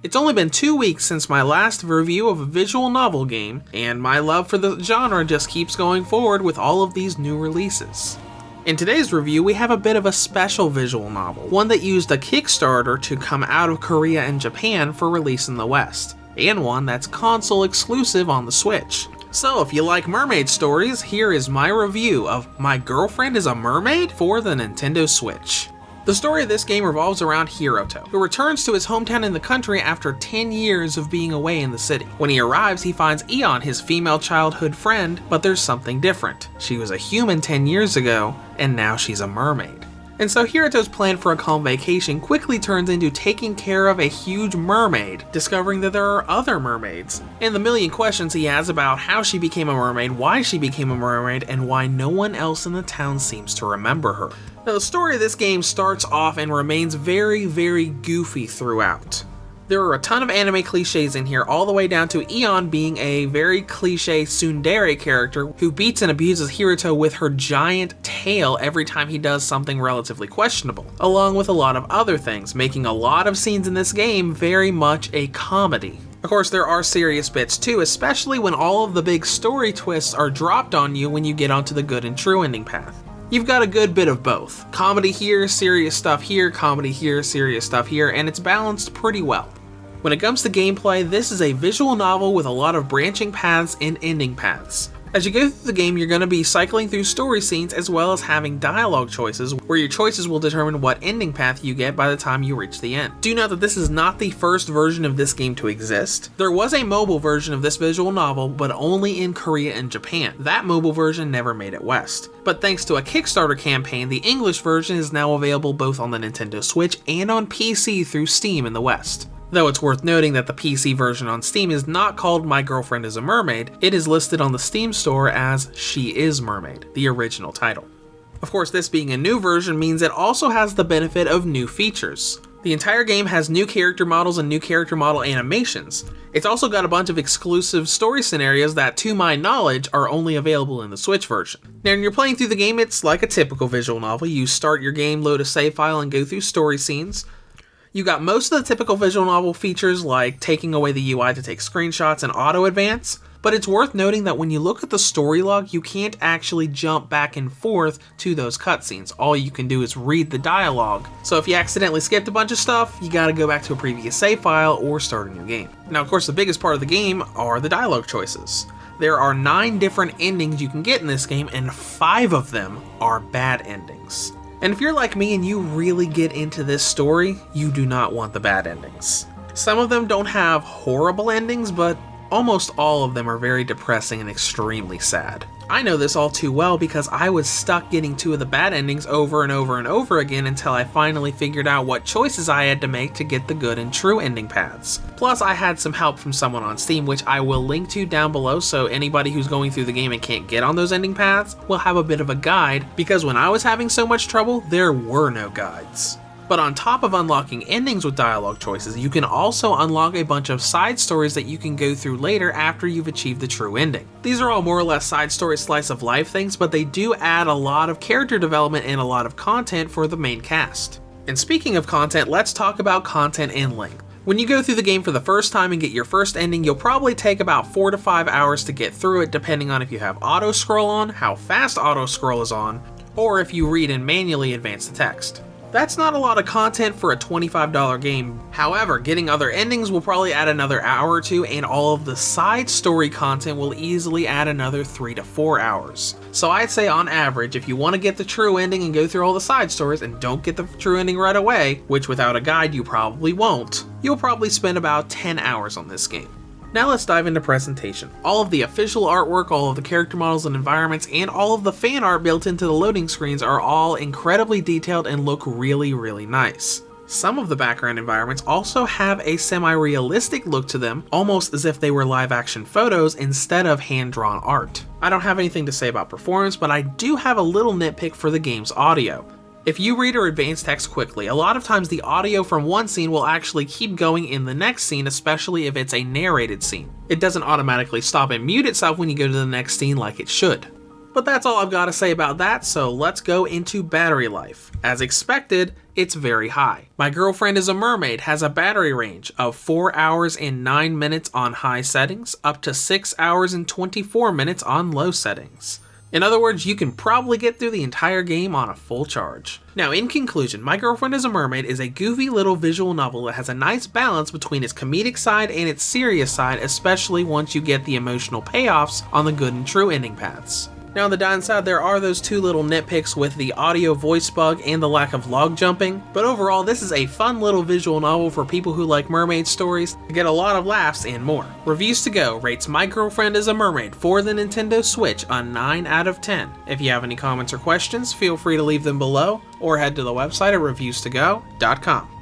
It's only been 2 weeks since my last review of a visual novel game, and my love for the genre just keeps going forward with all of these new releases. In today's review, we have a bit of a special visual novel, one that used a Kickstarter to come out of Korea and Japan for release in the West, and one that's console exclusive on the Switch. So if you like mermaid stories, here is my review of My Girlfriend is a Mermaid for the Nintendo Switch. The story of this game revolves around Hiroto, who returns to his hometown in the country after 10 years of being away in the city. When he arrives, he finds Eon, his female childhood friend, but there's something different. She was a human 10 years ago, and now she's a mermaid. And so Hiroto's plan for a calm vacation quickly turns into taking care of a huge mermaid, discovering that there are other mermaids, and the million questions he has about how she became a mermaid, why she became a mermaid, and why no one else in the town seems to remember her. Now, the story of this game starts off and remains very, very goofy throughout. There are a ton of anime cliches in here, all the way down to Eon being a very cliche tsundere character who beats and abuses Hiroto with her giant tail every time he does something relatively questionable, along with a lot of other things, making a lot of scenes in this game very much a comedy. Of course, there are serious bits too, especially when all of the big story twists are dropped on you when you get onto the good and true ending path. You've got a good bit of both. Comedy here, serious stuff here, comedy here, serious stuff here, and it's balanced pretty well. When it comes to gameplay, this is a visual novel with a lot of branching paths and ending paths. As you go through the game, you're going to be cycling through story scenes as well as having dialogue choices, where your choices will determine what ending path you get by the time you reach the end. Do note that this is not the first version of this game to exist. There was a mobile version of this visual novel, but only in Korea and Japan. That mobile version never made it west. But thanks to a Kickstarter campaign, the English version is now available both on the Nintendo Switch and on PC through Steam in the West. Though it's worth noting that the PC version on Steam is not called My Girlfriend is a Mermaid, it is listed on the Steam store as She is Mermaid, the original title. Of course, this being a new version means it also has the benefit of new features. The entire game has new character models and new character model animations. It's also got a bunch of exclusive story scenarios that, to my knowledge, are only available in the Switch version. Now, when you're playing through the game, it's like a typical visual novel. You start your game, load a save file, and go through story scenes. You got most of the typical visual novel features like taking away the UI to take screenshots and auto advance, but it's worth noting that when you look at the story log, you can't actually jump back and forth to those cutscenes. All you can do is read the dialogue. So if you accidentally skipped a bunch of stuff, you gotta go back to a previous save file or start a new game. Now, of course, the biggest part of the game are the dialogue choices. There are 9 different endings you can get in this game, and 5 of them are bad endings. And if you're like me and you really get into this story, you do not want the bad endings. Some of them don't have horrible endings, but almost all of them are very depressing and extremely sad. I know this all too well because I was stuck getting 2 of the bad endings over and over and over again until I finally figured out what choices I had to make to get the good and true ending paths. Plus, I had some help from someone on Steam, which I will link to down below, so anybody who's going through the game and can't get on those ending paths will have a bit of a guide, because when I was having so much trouble, there were no guides. But on top of unlocking endings with dialogue choices, you can also unlock a bunch of side stories that you can go through later after you've achieved the true ending. These are all more or less side story slice of life things, but they do add a lot of character development and a lot of content for the main cast. And speaking of content, let's talk about content and length. When you go through the game for the first time and get your first ending, you'll probably take about 4 to 5 hours to get through it, depending on if you have auto scroll on, how fast auto scroll is on, or if you read and manually advance the text. That's not a lot of content for a $25 game. However, getting other endings will probably add another hour or 2, and all of the side story content will easily add another 3 to 4 hours. So I'd say on average, if you want to get the true ending and go through all the side stories and don't get the true ending right away, which without a guide you probably won't, you'll probably spend about 10 hours on this game. Now let's dive into presentation. All of the official artwork, all of the character models and environments, and all of the fan art built into the loading screens are all incredibly detailed and look really, really nice. Some of the background environments also have a semi-realistic look to them, almost as if they were live-action photos instead of hand-drawn art. I don't have anything to say about performance, but I do have a little nitpick for the game's audio. If you read or advance text quickly, a lot of times the audio from one scene will actually keep going in the next scene, especially if it's a narrated scene. It doesn't automatically stop and mute itself when you go to the next scene like it should. But that's all I've got to say about that, so let's go into battery life. As expected, it's very high. My Girlfriend is a Mermaid has a battery range of 4 hours and 9 minutes on high settings, up to 6 hours and 24 minutes on low settings. In other words, you can probably get through the entire game on a full charge. Now, in conclusion, My Girlfriend is a Mermaid is a goofy little visual novel that has a nice balance between its comedic side and its serious side, especially once you get the emotional payoffs on the good and true ending paths. Now on the downside, there are those two little nitpicks with the audio voice bug and the lack of log jumping, but overall this is a fun little visual novel for people who like mermaid stories, get a lot of laughs and more. Reviews to Go rates My Girlfriend is a Mermaid for the Nintendo Switch a 9 out of 10. If you have any comments or questions, feel free to leave them below or head to the website at reviewstogo.com.